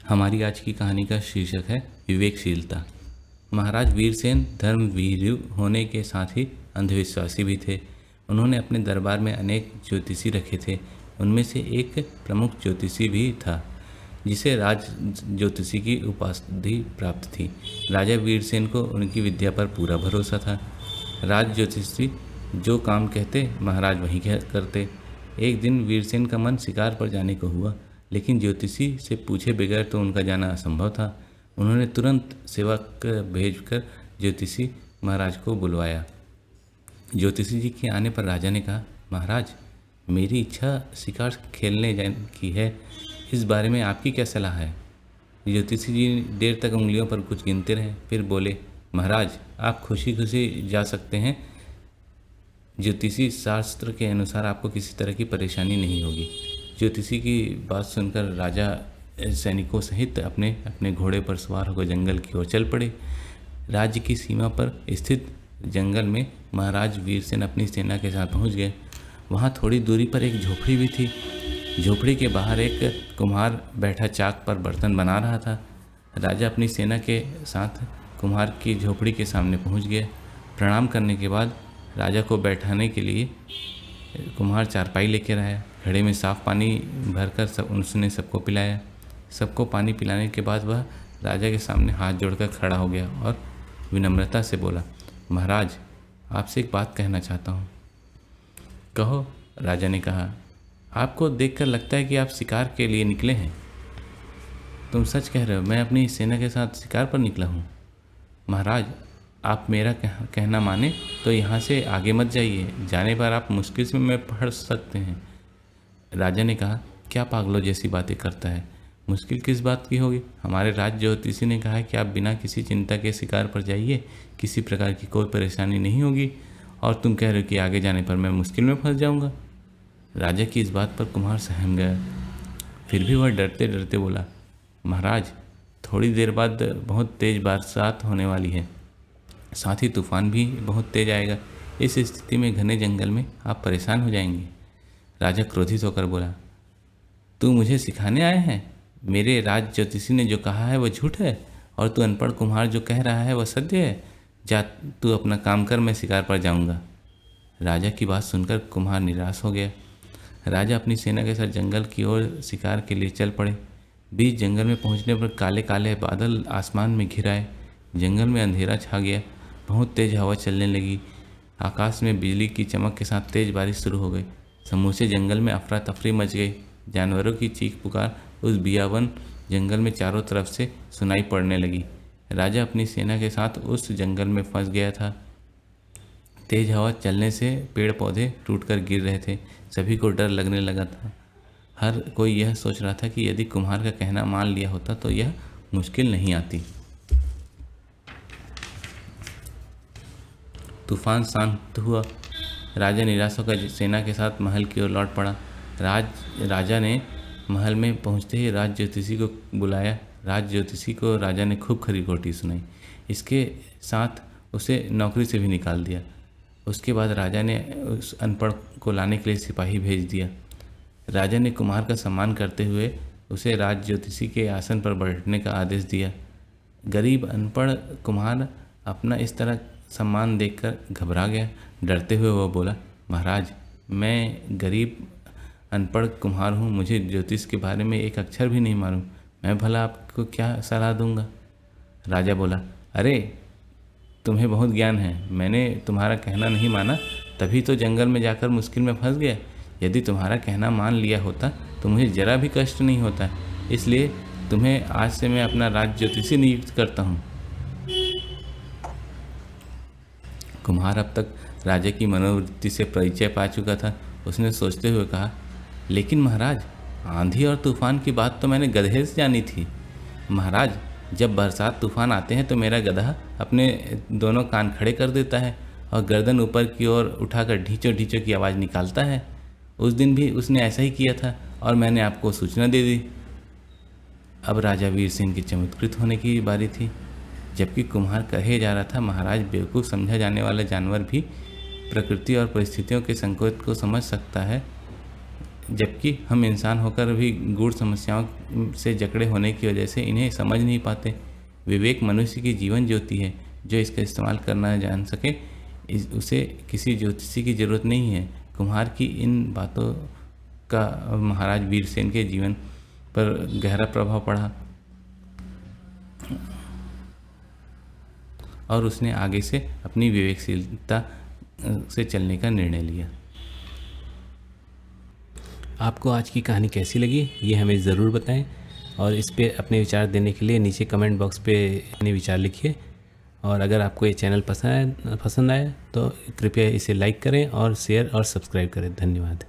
हमारी आज की कहानी का शीर्षक है विवेकशीलता। महाराज वीरसेन धर्मवीर होने के साथ ही अंधविश्वासी भी थे। उन्होंने अपने दरबार में अनेक ज्योतिषी रखे थे। उनमें से एक प्रमुख ज्योतिषी भी था जिसे राज ज्योतिषी की उपाधि प्राप्त थी। राजा वीरसेन को उनकी विद्या पर पूरा भरोसा था। राज ज्योतिषी जो काम कहते महाराज वही करते। एक दिन वीरसेन का मन शिकार पर जाने को हुआ, लेकिन ज्योतिषी से पूछे बगैर तो उनका जाना असंभव था। उन्होंने तुरंत सेवक भेजकर ज्योतिषी महाराज को बुलवाया। ज्योतिषी जी के आने पर राजा ने कहा, महाराज, मेरी इच्छा शिकार खेलने की है, इस बारे में आपकी क्या सलाह है? ज्योतिषी जी देर तक उंगलियों पर कुछ गिनते रहे, फिर बोले, महाराज, आप खुशी खुशी जा सकते हैं। ज्योतिषी शास्त्र के अनुसार आपको किसी तरह की परेशानी नहीं होगी। ज्योतिषी की बात सुनकर राजा सैनिकों सहित अपने अपने घोड़े पर सवार होकर जंगल की ओर चल पड़े। राज्य की सीमा पर स्थित जंगल में महाराज वीरसेन अपनी सेना के साथ पहुंच गए। वहां थोड़ी दूरी पर एक झोपड़ी भी थी। झोपड़ी के बाहर एक कुम्हार बैठा चाक पर बर्तन बना रहा था। राजा अपनी सेना के साथ कुम्हार की झोपड़ी के सामने पहुंच गए। प्रणाम करने के बाद राजा को बैठाने के लिए कुम्हार चारपाई लेकर आया। घड़े में साफ पानी भरकर उसने सबको पिलाया। सबको पानी पिलाने के बाद वह राजा के सामने हाथ जोड़कर खड़ा हो गया और विनम्रता से बोला, महाराज, आपसे एक बात कहना चाहता हूँ। कहो, राजा ने कहा। आपको देखकर लगता है कि आप शिकार के लिए निकले हैं। तुम सच कह रहे हो, मैं अपनी सेना के साथ शिकार पर निकला हूँ। महाराज, आप मेरा कहना माने तो यहाँ से आगे मत जाइए, जाने पर आप मुश्किल से में पड़ सकते हैं। राजा ने कहा, क्या पागलों जैसी बातें करता है, मुश्किल किस बात की होगी? हमारे राज ज्योतिषी ने कहा है कि आप बिना किसी चिंता के शिकार पर जाइए, किसी प्रकार की कोई परेशानी नहीं होगी, और तुम कह रहे हो कि आगे जाने पर मैं मुश्किल में फंस जाऊंगा। राजा की इस बात पर कुम्हार सहम गया। फिर भी वह डरते डरते बोला, महाराज, थोड़ी देर बाद बहुत तेज़ बरसात होने वाली है, साथ ही तूफान भी बहुत तेज आएगा। इस स्थिति में घने जंगल में आप परेशान हो जाएंगे। राजा क्रोधित होकर बोला, तू मुझे सिखाने आया है? मेरे राज ज्योतिषी ने जो कहा है वह झूठ है, और तू अनपढ़ कुम्हार जो कह रहा है वह सत्य है। जा, तू अपना काम कर, मैं शिकार पर जाऊंगा। राजा की बात सुनकर कुम्हार निराश हो गया। राजा अपनी सेना के साथ जंगल की ओर शिकार के लिए चल पड़े। बीच जंगल में पहुंचने पर काले काले बादल आसमान में घिर आए। जंगल में अंधेरा छा गया। बहुत तेज हवा चलने लगी। आकाश में बिजली की चमक के साथ तेज बारिश शुरू हो गई। समूचे जंगल में अफरा तफरी मच गई। जानवरों की चीख पुकार उस बियावन जंगल में चारों तरफ से सुनाई पड़ने लगी। राजा अपनी सेना के साथ उस जंगल में फंस गया था। तेज हवा चलने से पेड़ पौधे टूटकर गिर रहे थे। सभी को डर लगने लगा था। हर कोई यह सोच रहा था कि यदि कुम्हार का कहना मान लिया होता तो यह मुश्किल नहीं आती। तूफान शांत हुआ। राजा निराश होकर सेना के साथ महल की ओर लौट पड़ा। राजा ने महल में पहुंचते ही राज ज्योतिषी को बुलाया। राज ज्योतिषी को राजा ने खूब खरी खोटी सुनाई। इसके साथ उसे नौकरी से भी निकाल दिया। उसके बाद राजा ने उस अनपढ़ को लाने के लिए सिपाही भेज दिया। राजा ने कुम्हार का सम्मान करते हुए उसे राज ज्योतिषी के आसन पर बैठने का आदेश दिया। गरीब अनपढ़ कुम्हार अपना इस तरह सम्मान देखकर घबरा गया। डरते हुए वह बोला, महाराज, मैं गरीब अनपढ़ कुम्हार हूँ, मुझे ज्योतिष के बारे में एक अक्षर भी नहीं मालूम, मैं भला आपको क्या सलाह दूंगा? राजा बोला, अरे, तुम्हें बहुत ज्ञान है, मैंने तुम्हारा कहना नहीं माना, तभी तो जंगल में जाकर मुश्किल में फंस गया। यदि तुम्हारा कहना मान लिया होता तो मुझे जरा भी कष्ट नहीं होता। इसलिए तुम्हें आज से मैं अपना राज ज्योतिषी नियुक्त करता हूँ। कुम्हार अब तक राजा की मनोवृत्ति से परिचय पा चुका था। उसने सोचते हुए कहा, लेकिन महाराज, आंधी और तूफान की बात तो मैंने गधे से जानी थी। महाराज, जब बरसात तूफान आते हैं तो मेरा गधा अपने दोनों कान खड़े कर देता है और गर्दन ऊपर की ओर उठाकर ढींचों ढींचों की आवाज़ निकालता है। उस दिन भी उसने ऐसा ही किया था और मैंने आपको सूचना दे दी। अब राजा वीरसेन की चमत्कृत होने की बारी थी। जबकि कुम्हार कहे जा रहा था, महाराज, बेवकूफ़ समझा जाने वाला जानवर भी प्रकृति और परिस्थितियों के संकेत को समझ सकता है। जबकि हम इंसान होकर भी गूढ़ समस्याओं से जकड़े होने की वजह से इन्हें समझ नहीं पाते। विवेक मनुष्य की जीवन ज्योति है, जो इसका इस्तेमाल करना जान सके उसे किसी ज्योतिषी की ज़रूरत नहीं है। कुम्हार की इन बातों का महाराज वीरसेन के जीवन पर गहरा प्रभाव पड़ा और उसने आगे से अपनी विवेकशीलता से चलने का निर्णय लिया। आपको आज की कहानी कैसी लगी ये हमें ज़रूर बताएं और इस पे अपने विचार देने के लिए नीचे कमेंट बॉक्स पे अपने विचार लिखिए। और अगर आपको ये चैनल पसंद आए तो कृपया इसे लाइक करें और शेयर और सब्सक्राइब करें। धन्यवाद।